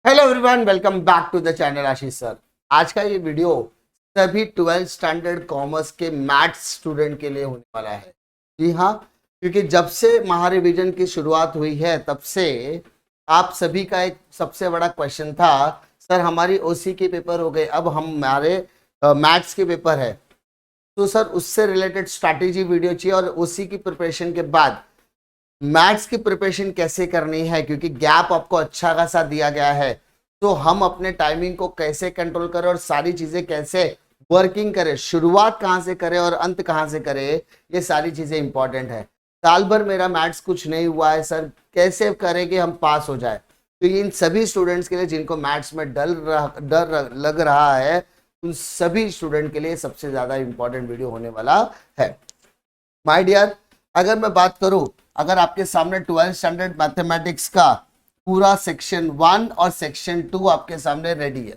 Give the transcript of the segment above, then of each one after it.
Hello everyone, welcome back to the channel Ashish sir. आज का ये वीडियो सभी 12th स्टैंडर्ड कॉमर्स के मैथ्स स्टूडेंट के लिए होने वाला है। जी हाँ, क्योंकि जब से महारिवीजन की शुरुआत हुई है तब से आप सभी का एक सबसे बड़ा क्वेश्चन था, सर हमारी ओसी के पेपर हो गए, अब हमारे मैथ्स के पेपर है। तो सर उससे रिलेटेड स्ट्रैटेजी वीडियो चाहिए और ओसी की प्रिपरेशन के बाद मैथ्स की प्रिपरेशन कैसे करनी है, क्योंकि गैप आपको अच्छा खासा दिया गया है। तो हम अपने टाइमिंग को कैसे कंट्रोल करें और सारी चीजें कैसे वर्किंग करें, शुरुआत कहां से करें और अंत कहां से करें, ये सारी चीजें इंपॉर्टेंट है। साल भर मेरा मैथ्स कुछ नहीं हुआ है सर, कैसे करें कि हम पास हो जाए। तो इन सभी स्टूडेंट्स के लिए जिनको मैथ्स में डर लग रहा है, उन सभी स्टूडेंट के लिए सबसे ज्यादा इंपॉर्टेंट वीडियो होने वाला है। माय डियर, अगर मैं बात करूं, अगर आपके सामने 12th स्टैंडर्ड मैथमेटिक्स का पूरा सेक्शन 1 और सेक्शन 2 आपके सामने रेडी है,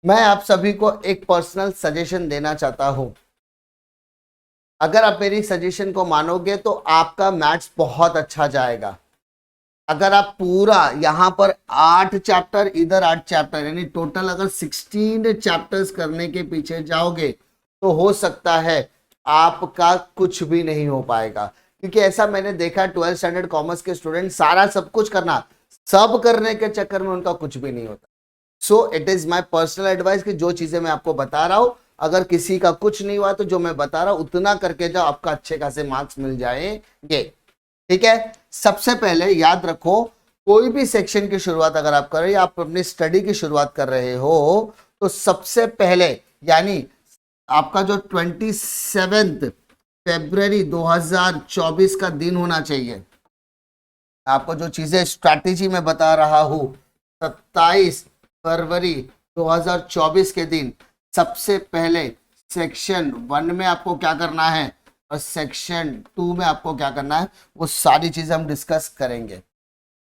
मैं आप सभी को एक पर्सनल सजेशन देना चाहता हूं। अगर आप मेरी सजेशन को मानोगे तो आपका मैथ्स बहुत अच्छा जाएगा। अगर आप पूरा यहां पर 8 चैप्टर, इधर 8 चैप्टर, यानी टोटल अगर 16 चैप्टर्स करने के पीछे जाओगे तो हो सकता है आपका कुछ भी नहीं हो पाएगा। क्योंकि ऐसा मैंने देखा, 12th स्टैंडर्ड कॉमर्स के स्टूडेंट सारा सब कुछ करना, सब करने के चक्कर में उनका कुछ भी नहीं होता। So it is my personal advice कि जो चीजें मैं आपको बता रहा हूं, अगर किसी का कुछ नहीं हुआ तो जो मैं बता रहा हूं उतना करके जाओ, आपका अच्छे खासे मार्क्स मिल जाएंगे। ठीक है, सबसे पहले याद रखो, कोई भी सेक्शन की शुरुआत अगर आप कर रहे हो, आप अपनी स्टडी की शुरुआत कर रहे हो, तो सबसे पहले यानी आपका जो 27 फरवरी 2024 का दिन होना चाहिए। आपको जो चीजें स्ट्रैटेजी में बता रहा हूं, 27 फरवरी 2024 के दिन सबसे पहले सेक्शन 1 में आपको क्या करना है और सेक्शन 2 में आपको क्या करना है, वो सारी चीजें हम डिस्कस करेंगे।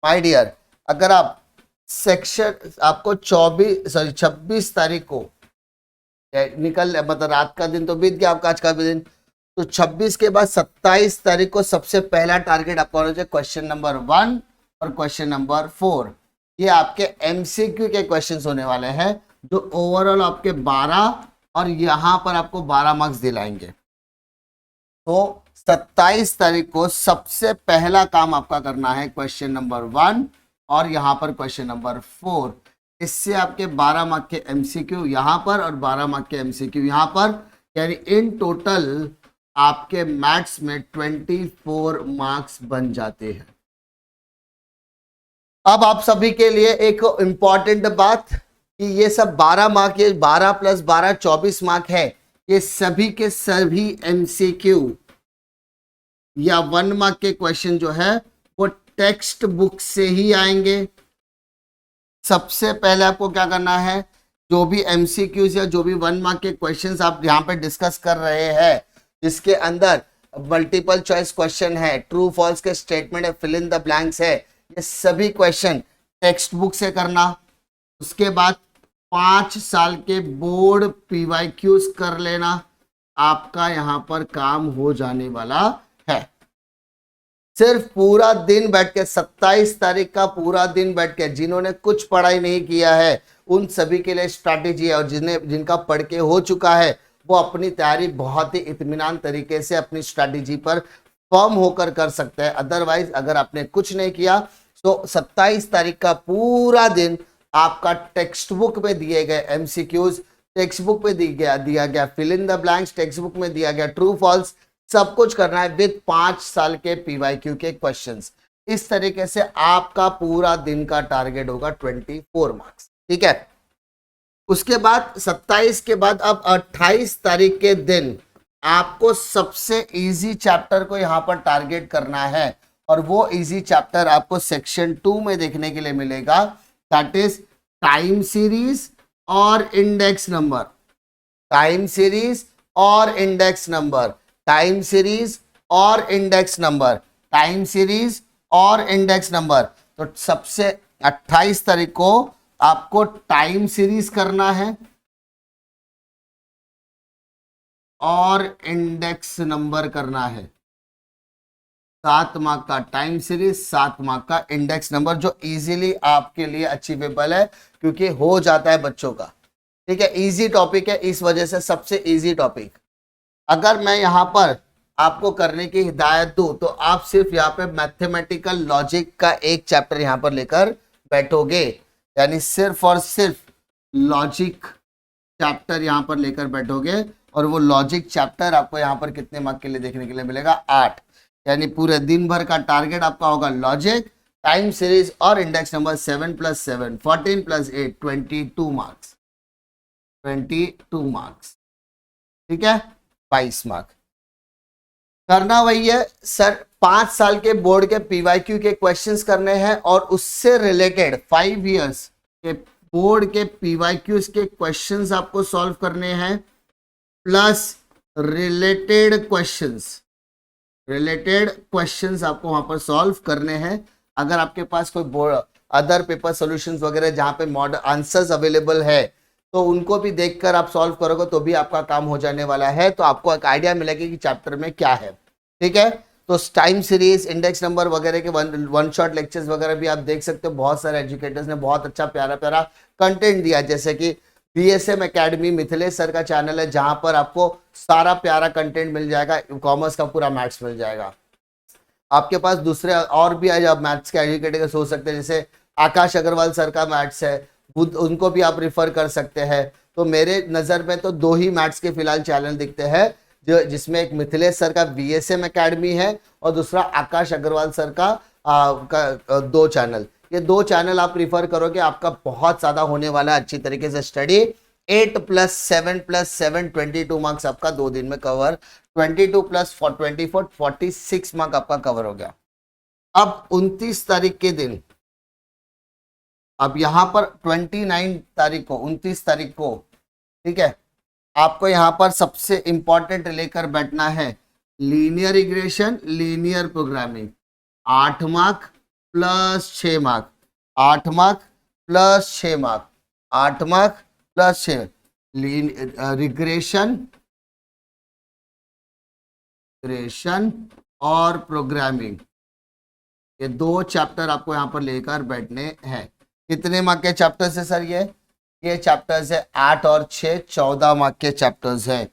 माय डियर, अगर आप सेक्शन आपको 26 तारीख को निकल, मतलब रात का दिन तो बीत गया आपका, आज का भी दिन, तो 26 के बाद 27 तारीख को सबसे पहला टारगेट आपका होना चाहिए क्वेश्चन नंबर 1 और क्वेश्चन नंबर 4। ये आपके एमसीक्यू के क्वेश्चंस होने वाले हैं, जो ओवरऑल आपके 12 और यहां पर आपको 12 मार्क्स दिलाएंगे। तो 27 तारीख को सबसे पहला काम आपका करना है क्वेश्चन नंबर 1 और यहां पर क्वेश्चन नंबर 4। इससे आपके 12 मार्क के एमसीक्यू यहां पर और 12 मार्क के एमसीक्यू यहां पर, यानी इन टोटल आपके मैथ्स में 24 मार्क्स बन जाते हैं। अब आप सभी के लिए एक इंपॉर्टेंट बात कि ये सब 12 मार्क, ये 12 + 12 24 मार्क है, ये सभी के सभी एमसीक्यू या 1 मार्क के क्वेश्चन जो है वो टेक्स्ट बुक से ही आएंगे। सबसे पहले आपको क्या करना है, जो भी एमसीक्यूज या जो भी 1 मार्क के क्वेश्चंस आप यहाँ पे डिस्कस कर रहे हैं, जिसके अंदर मल्टीपल चॉइस क्वेश्चन है, ट्रू फॉल्स के स्टेटमेंट है, फिल इन द ब्लैंक्स है, ये सभी क्वेश्चन टेक्स्ट बुक से करना। उसके बाद 5 साल के बोर्ड पीवाईक्यूज कर लेना, आपका यहाँ पर काम हो जाने वाला है। सिर्फ पूरा दिन बैठ के, 27 तारीख का पूरा दिन बैठ के, जिन्होंने कुछ पढ़ाई नहीं किया है उन सभी के लिए स्ट्रैटेजी है, और जिनका पढ़ के हो चुका है वो अपनी तैयारी बहुत ही इत्मीनान तरीके से अपनी स्ट्रैटेजी पर फर्म होकर कर सकते हैं। अदरवाइज अगर आपने कुछ नहीं किया तो 27 तारीख का पूरा दिन आपका टेक्स्ट बुक में दिए गए एमसीक्यूज, टेक्स्ट बुक में दिया गया fill in the blanks, text book में दिया गया ट्रू फॉल्स, सब कुछ करना है विद 5 साल के पीवाईक्यू के क्वेश्चंस। इस तरीके से आपका पूरा दिन का टारगेट होगा 24 मार्क्स। ठीक है, उसके बाद 27 के बाद अब 28 तारीख के दिन आपको सबसे इजी चैप्टर को यहां पर टारगेट करना है, और वो इजी चैप्टर आपको सेक्शन 2 में देखने के लिए मिलेगा, दैट इज टाइम सीरीज और इंडेक्स नंबर। टाइम सीरीज और इंडेक्स नंबर, टाइम सीरीज और इंडेक्स नंबर, टाइम सीरीज और इंडेक्स नंबर। तो सबसे 28 तारीख को आपको टाइम सीरीज करना है और इंडेक्स नंबर करना है। 7 मार्क का टाइम सीरीज, 7 मार्क का इंडेक्स नंबर, जो इजीली आपके लिए अचीवेबल है क्योंकि हो जाता है बच्चों का। ठीक है, इजी टॉपिक है, इस वजह से सबसे इजी टॉपिक। अगर मैं यहाँ पर आपको करने की हिदायत दूं तो आप सिर्फ यहाँ पे मैथमेटिकल लॉजिक का एक चैप्टर यहाँ पर लेकर बैठोगे, यानी सिर्फ और सिर्फ लॉजिक चैप्टर यहाँ पर लेकर बैठोगे, और वो लॉजिक चैप्टर आपको यहाँ पर कितने मार्क के लिए देखने के लिए मिलेगा, 8। यानी पूरे दिन भर का टारगेट आपका होगा लॉजिक, टाइम सीरीज और इंडेक्स नंबर 7 + 7 14 + 8 22 मार्क्स, 22 मार्क्स। ठीक है, 22 मार्क। करना वही है सर, 5 साल के बोर्ड के पीवाईक्यू के क्वेश्चंस करने हैं और उससे रिलेटेड 5 इयर्स के बोर्ड के पीवाईक्यूज के क्वेश्चंस आपको सॉल्व करने हैं, प्लस रिलेटेड क्वेश्चंस आपको वहां पर सॉल्व करने हैं। अगर आपके पास कोई अदर पेपर सॉल्यूशंस वगैरह जहां पे मॉडल आंसर्स अवेलेबल है तो उनको भी देखकर आप सॉल्व करोगे तो भी आपका काम हो जाने वाला है, तो आपको एक आइडिया मिलेगा कि चैप्टर में क्या है। ठीक है, तो टाइम सीरीज, इंडेक्स नंबर वगैरह के वन शॉट लेक्चर्स वगैरह भी आप देख सकते हो। बहुत सारे एजुकेटर्स ने बहुत अच्छा प्यारा प्यारा कंटेंट दिया, जैसे कि बीएसएम एकेडमी मिथिलेश सर का चैनल है जहां पर आपको सारा प्यारा कंटेंट मिल जाएगा, कॉमर्स का पूरा मैथ्स मिल जाएगा। आपके पास दूसरे और भी आज आप मैथ्स के एजुकेटर्स हो सकते हैं, जैसे आकाश अग्रवाल सर का मैथ्स है, उनको भी आप रिफर कर सकते हैं। तो मेरे नज़र में तो 2 ही मैथ्स के फिलहाल चैनल दिखते हैं, जो जिसमें एक मिथिलेश सर का बीएसएम एकेडमी है और दूसरा आकाश अग्रवाल सर का 2 चैनल। ये 2 चैनल आप रिफर करोगे, आपका बहुत ज़्यादा होने वाला है अच्छी तरीके से स्टडी। 8 + 7 + 7 22 मार्क्स आपका 2 दिन में कवर, 22 + 24 46 मार्क आपका कवर हो गया। अब 29 तारीख के दिन, अब यहाँ पर 29 तारीख को ठीक है, आपको यहाँ पर सबसे इंपॉर्टेंट लेकर बैठना है linear regression, linear programming, 8 mark + 6 mark, 8 mark + 6 mark, 8 mark + 6, regression और प्रोग्रामिंग, ये 2 चैप्टर आपको यहाँ पर लेकर बैठने हैं। कितने मार्क के चैप्टर्स है सर? ये चैप्टर्स है 8 और 6 14 मार्क के चैप्टर्स है,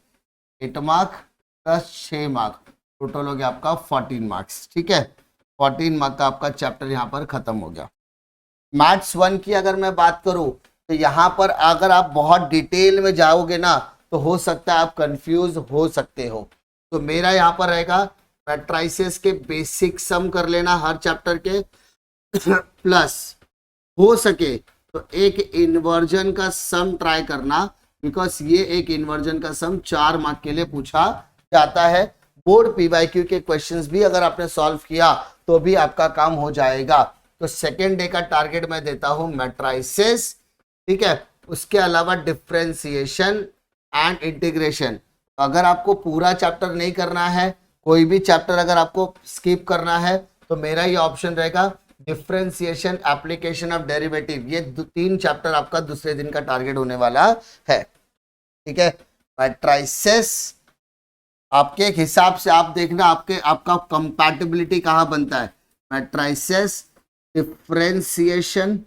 8 मार्क + 6 मार्क, टोटल हो गया आपका 14 मार्क्स। ठीक है, 14 मार्क का आपका चैप्टर यहाँ पर खत्म हो गया। मैथ्स 1 की अगर मैं बात करूँ तो यहाँ पर अगर आप बहुत डिटेल में जाओगे ना तो हो सकता है आप कंफ्यूज हो सकते हो। तो मेरा यहाँ पर रहेगा मैट्राइसेस के बेसिक सम कर लेना हर चैप्टर के, प्लस हो सके तो एक इन्वर्जन का सम ट्राई करना, बिकॉज ये एक इन्वर्जन का सम 4 मार्क के लिए पूछा जाता है। बोर्ड पीवाईक्यू के क्वेश्चंस भी अगर आपने सॉल्व किया तो भी आपका काम हो जाएगा। तो सेकेंड डे का टारगेट मैं देता हूं मैट्राइसेस, ठीक है, उसके अलावा डिफरेंशिएशन एंड इंटीग्रेशन। अगर आपको पूरा चैप्टर नहीं करना है, कोई भी चैप्टर अगर आपको स्किप करना है, तो मेरा ये ऑप्शन रहेगा डिफरेंशिएशन, एप्लीकेशन ऑफ डेरिवेटिव। ये 3 चैप्टर आपका दूसरे दिन का टारगेट होने वाला है। ठीक है, मैट्राइसेस आपके एक हिसाब से आप देखना आपका कंपैटिबिलिटी कहाँ बनता है। मैट्राइसेस, डिफरेंशिएशन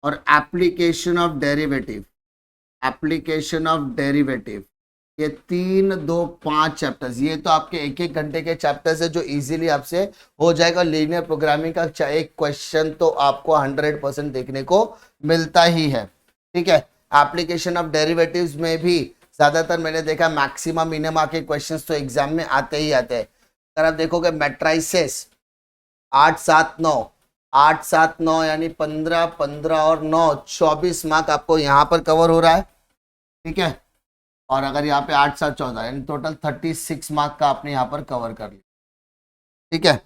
और एप्लीकेशन ऑफ डेरिवेटिव, ये 3, 2, 5 चैप्टर्स, ये तो आपके 1-1 घंटे के चैप्टर्स है जो इजीली आपसे हो जाएगा। लीनियर प्रोग्रामिंग का एक क्वेश्चन तो आपको 100% देखने को मिलता ही है। ठीक है, एप्लीकेशन ऑफ डेरिवेटिव्स में भी ज्यादातर मैंने देखा मैक्सिमम मिनिमम के क्वेश्चंस तो एग्जाम में आते ही आते हैं। अगर आप देखोगे मैट्राइसेस 8, 7, 9 यानी 15 और 9 24 मार्क आपको यहाँ पर कवर हो रहा है। ठीक है, और अगर यहाँ पे 8, 7, 14 यानी टोटल 36 मार्क का आपने यहाँ पर कवर कर लिया। ठीक है,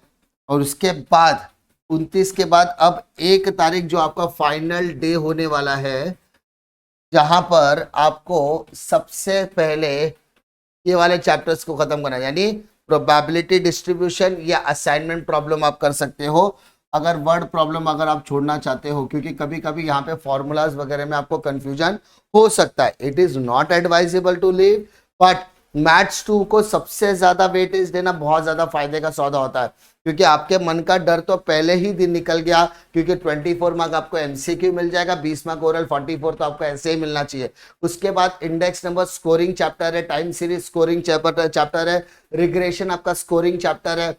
और उसके बाद 29 के बाद अब 1 तारीख जो आपका फाइनल डे होने वाला है, जहां पर आपको सबसे पहले ये वाले चैप्टर्स को खत्म करना है, यानी प्रोबेबिलिटी डिस्ट्रीब्यूशन या असाइनमेंट प्रॉब्लम आप कर सकते हो। अगर वर्ड प्रॉब्लम अगर आप छोड़ना चाहते हो, क्योंकि कभी कभी यहाँ पे फॉर्मूलाज वगैरह में आपको कंफ्यूजन हो सकता है, it is not advisable to leave, but maths 2 को सबसे ज्यादा वेटेज देना बहुत ज्यादा फायदे का सौदा होता है, क्योंकि आपके मन का डर तो पहले ही दिन निकल गया, क्योंकि 24 मार्क आपको एमसीक्यू मिल जाएगा, 20 मार्क ओरल, 44 तो आपको ऐसे ही मिलना चाहिए। उसके बाद इंडेक्स नंबर स्कोरिंग चैप्टर है, टाइम सीरीज स्कोरिंग चैप्टर है, रिग्रेशन आपका स्कोरिंग चैप्टर है,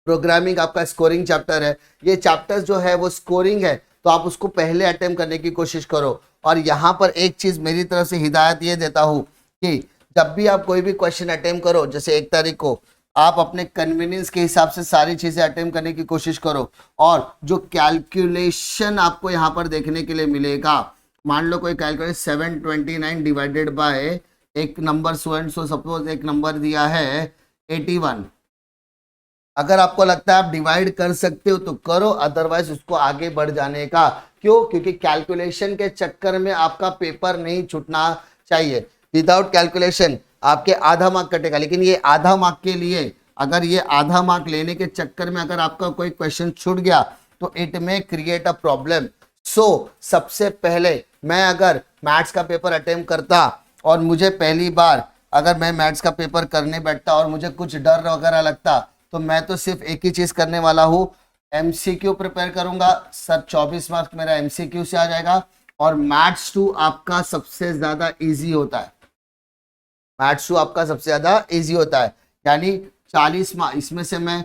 प्रोग्रामिंग आपका स्कोरिंग चैप्टर है। ये चैप्टर्स जो है वो स्कोरिंग है, तो आप उसको पहले अटेम्प्ट करने की कोशिश करो। और यहाँ पर एक चीज मेरी तरफ से हिदायत ये देता हूँ कि जब भी आप कोई भी क्वेश्चन अटेम्प्ट करो, जैसे 1 तारीख को, आप अपने कन्वीनियंस के हिसाब से सारी चीजें अटेम्प्ट करने की कोशिश करो। और जो कैलकुलेशन आपको यहाँ पर देखने के लिए मिलेगा, मान लो कोई कैलकुलेशन 729 डिवाइडेड बाय एक number so and so, suppose एक नंबर दिया है 81। अगर आपको लगता है आप डिवाइड कर सकते हो तो करो, अदरवाइज उसको आगे बढ़ जाने का। क्यों? क्योंकि कैलकुलेशन के चक्कर में आपका पेपर नहीं छूटना चाहिए। विदाउट कैलकुलेशन आपके आधा मार्क कटेगा, लेकिन ये आधा मार्क के लिए, अगर ये आधा मार्क लेने के चक्कर में अगर आपका कोई क्वेश्चन छूट गया तो इट में क्रिएट अ प्रॉब्लम। सो सबसे पहले मैं अगर मैथ्स का पेपर अटेम्प्ट करता और मुझे पहली बार अगर मैं मैथ्स का पेपर करने बैठता और मुझे कुछ डर वगैरह लगता, तो मैं तो सिर्फ एक ही चीज करने वाला हूँ, एमसीक्यू प्रिपेयर करूंगा। सर 24 मार्क्स मेरा एमसीक्यू से आ जाएगा। और मैथ्स 2 आपका सबसे ज्यादा इजी होता है, मैथ्स 2 आपका सबसे ज्यादा इजी होता है, यानी 40 मार्क्स। इसमें से मैं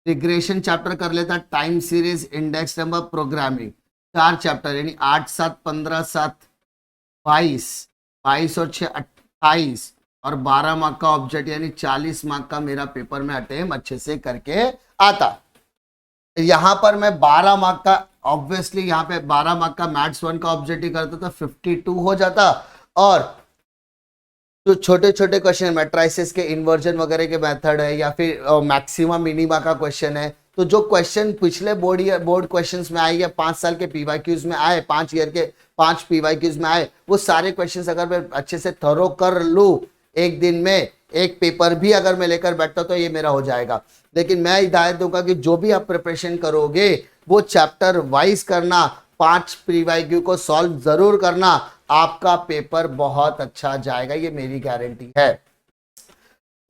रिग्रेशन चैप्टर कर लेता, time series, index number, programming, 4 chapter, यानी 8 7 15 7 22, 22 और 6 28 और 12 मार्क का ऑब्जेक्ट, यानी 40 मार्क का मेरा पेपर में अटेम्प्ट अच्छे से करके आता। यहां पर मैं 12 मार्क का, ऑब्वियसली यहाँ पे 12 मार्क का मैथ्स 1 का ऑब्जेक्टिव करता तो 52 हो जाता। और जो छोटे छोटे क्वेश्चन मैट्राइसिस के इन्वर्जन वगैरह के मेथड है, या फिर मैक्सिमा मिनिमा का क्वेश्चन है, तो जो क्वेश्चन पिछले बोर्ड क्वेश्चंस में आए या 5 साल के पीवाईक्यूज में आए, 5 ईयर के 5 पीवाईक्यूज में आए, वो सारे क्वेश्चंस अगर मैं अच्छे से थरो कर लूँ, एक दिन में एक पेपर भी अगर मैं लेकर बैठता तो ये मेरा हो जाएगा। लेकिन मैं हिदायत दूंगा कि जो भी आप प्रिपरेशन करोगे वो चैप्टर वाइज करना, 5 प्रीवाईक्यू को सॉल्व जरूर करना, आपका पेपर बहुत अच्छा जाएगा, ये मेरी गारंटी है।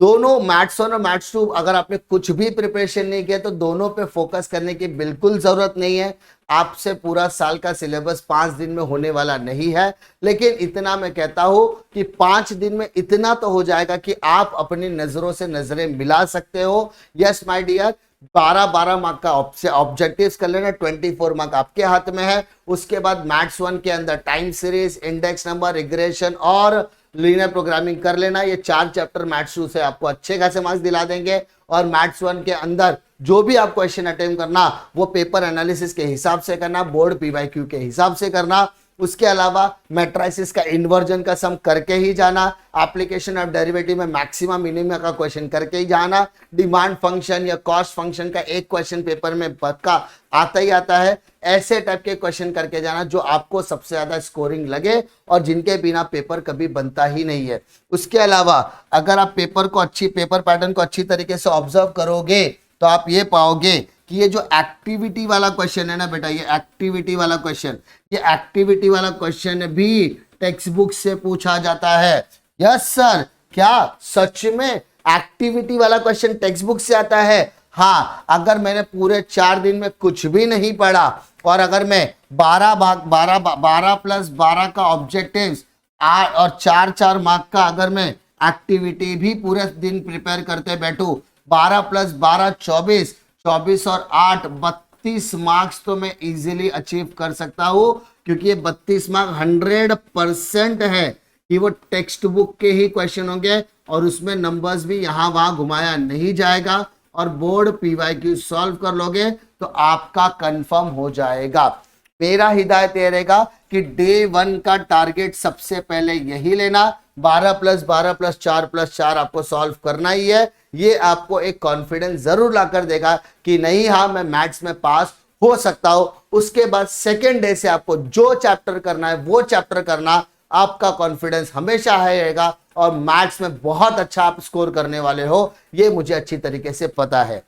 दोनों मैथ्स 1 और मैथ्स 2 अगर आपने कुछ भी प्रिपरेशन नहीं किया तो दोनों पे फोकस करने की बिल्कुल जरूरत नहीं है। आपसे पूरा साल का सिलेबस 5 दिन में होने वाला नहीं है, लेकिन इतना मैं कहता हूं कि 5 दिन में इतना तो हो जाएगा कि आप अपनी नजरों से नजरें मिला सकते हो। यस माय डियर, 12 मार्क का ऑब्जेक्टिव्स कर लेना, 24 मार्क आपके हाथ में है। उसके बाद मैथ्स 1 के अंदर time series, index number, regression और लीनियर प्रोग्रामिंग कर लेना। ये 4 चैप्टर मैथ्स 2 से आपको अच्छे खासे मार्क्स दिला देंगे। और मैथ्स 1 के अंदर जो भी आप क्वेश्चन अटेम्प्ट करना वो पेपर एनालिसिस के हिसाब से करना, बोर्ड पीवाईक्यू के हिसाब से करना। उसके अलावा मैट्राइसिस का इन्वर्जन का सम करके ही जाना, एप्लीकेशन ऑफ डेरिवेटिव में मैक्सिमा मिनिमा का क्वेश्चन करके ही जाना, डिमांड फंक्शन या कॉस्ट फंक्शन का एक क्वेश्चन पेपर में पक्का आता ही आता है। ऐसे टाइप के क्वेश्चन करके जाना जो आपको सबसे ज्यादा स्कोरिंग लगे और जिनके बिना पेपर कभी बनता ही नहीं है। उसके अलावा अगर आप पेपर पैटर्न को अच्छी तरीके से ऑब्जर्व करोगे तो आप ये पाओगे कि ये जो एक्टिविटी वाला क्वेश्चन है ना बेटा, ये एक्टिविटी वाला क्वेश्चन भी टेक्स्ट बुक से पूछा जाता है। यस सर, क्या सच में एक्टिविटी वाला क्वेश्चन टेक्स्ट बुक से आता है? हाँ, अगर मैंने पूरे 4 दिन में कुछ भी नहीं पढ़ा और अगर मैं 12 प्लस 12 का ऑब्जेक्टिव्स और 4 मार्क का अगर मैं एक्टिविटी भी पूरे दिन प्रिपेयर करते बैठूं, 12 प्लस 12 24 और 8 32 मार्क्स तो मैं इजीली अचीव कर सकता हूं, क्योंकि ये 32 मार्क 100% है कि वो टेक्स्ट बुक के ही क्वेश्चन होंगे और उसमें नंबर्स भी यहां वहां घुमाया नहीं जाएगा। और बोर्ड पीवाईक्यू सॉल्व कर लोगे तो आपका कंफर्म हो जाएगा। मेरा हिदायत ये रहेगा कि डे 1 का टारगेट सबसे पहले यही लेना, 12 प्लस 12 प्लस 4 प्लस 4 आपको सॉल्व करना ही है। ये आपको एक कॉन्फिडेंस जरूर लाकर देगा कि नहीं, हाँ मैं मैथ्स में पास हो सकता हूं। उसके बाद सेकेंड डे से आपको जो चैप्टर करना है वो चैप्टर करना, आपका कॉन्फिडेंस हमेशा रहेगा और मैथ्स में बहुत अच्छा आप स्कोर करने वाले हो, ये मुझे अच्छी तरीके से पता है।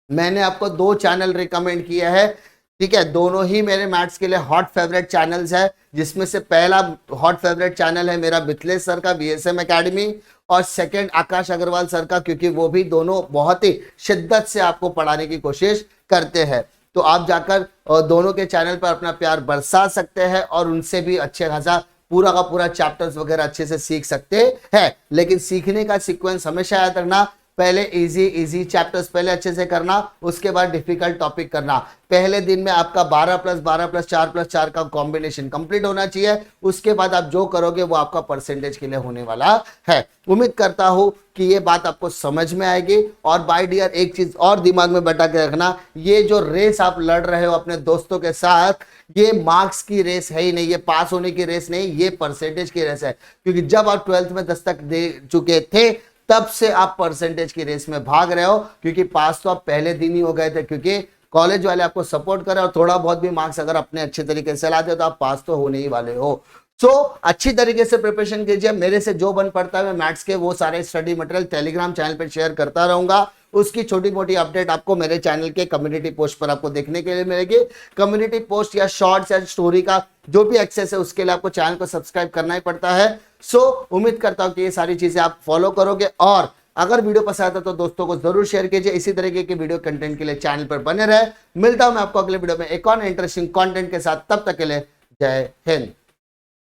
मैंने आपको 2 चैनल रिकमेंड किए हैं, ठीक है, दोनों ही मेरे मैथ्स के लिए हॉट फेवरेट चैनल्स है, जिसमें से पहला हॉट फेवरेट चैनल है मेरा मिथिलेश सर का बीएसएम एकेडमी, और सेकंड आकाश अग्रवाल सर का, क्योंकि वो भी दोनों बहुत ही शिद्दत से आपको पढ़ाने की कोशिश करते हैं। तो आप जाकर दोनों के चैनल पर अपना प्यार बरसा सकते हैं और उनसे भी अच्छे खासा पूरा का पूरा चैप्टर्स वगैरह अच्छे से सीख सकते हैं। लेकिन सीखने का सीक्वेंस हमेशा याद रखना, पहले इजी चैप्टर्स पहले अच्छे से करना, उसके बाद डिफिकल्ट टॉपिक करना। पहले दिन में आपका 12+12+4+4 का कॉम्बिनेशन कंप्लीट होना चाहिए, उसके बाद आप जो करोगे वो आपका परसेंटेज के लिए होने वाला है। उम्मीद करता हूं कि ये बात आपको समझ में आएगी। और बाय डियर, एक चीज और दिमाग में बैठा के रखना, ये जो रेस आप लड़ रहे हो अपने दोस्तों के साथ, ये मार्क्स की रेस है ही नहीं, ये पास होने की रेस नहीं, ये परसेंटेज की रेस है। क्योंकि जब आप 12th में 10 तक दे चुके थे, तब से आप परसेंटेज की रेस में भाग रहे हो, क्योंकि पास तो आप पहले दिन ही हो गए थे, क्योंकि कॉलेज वाले आपको सपोर्ट कर रहे और थोड़ा बहुत भी मार्क्स अगर अपने अच्छे तरीके से लाते हो तो आप पास तो होने ही वाले हो। सो अच्छी तरीके से प्रिपरेशन कीजिए। मेरे से जो बन पड़ता है मैं मैथ्स के वो सारे स्टडी मटेरियल टेलीग्राम चैनल पर शेयर करता रहूंगा। उसकी छोटी मोटी अपडेट आपको मेरे चैनल के कम्युनिटी पोस्ट पर आपको देखने के लिए मिलेगी। कम्युनिटी पोस्ट या शॉर्ट्स या स्टोरी का जो भी एक्सेस है उसके लिए आपको चैनल को सब्सक्राइब करना ही पड़ता है। सो उम्मीद करता हूं कि ये सारी चीजें आप फॉलो करोगे, और अगर वीडियो पसंद आता तो दोस्तों को जरूर शेयर कीजिए। इसी तरीके के वीडियो कंटेंट के लिए चैनल पर बने रहे। मिलता हूं मैं आपको अगले वीडियो में एक और इंटरेस्टिंग कंटेंट के साथ, तब तक के लिए जय हिंद।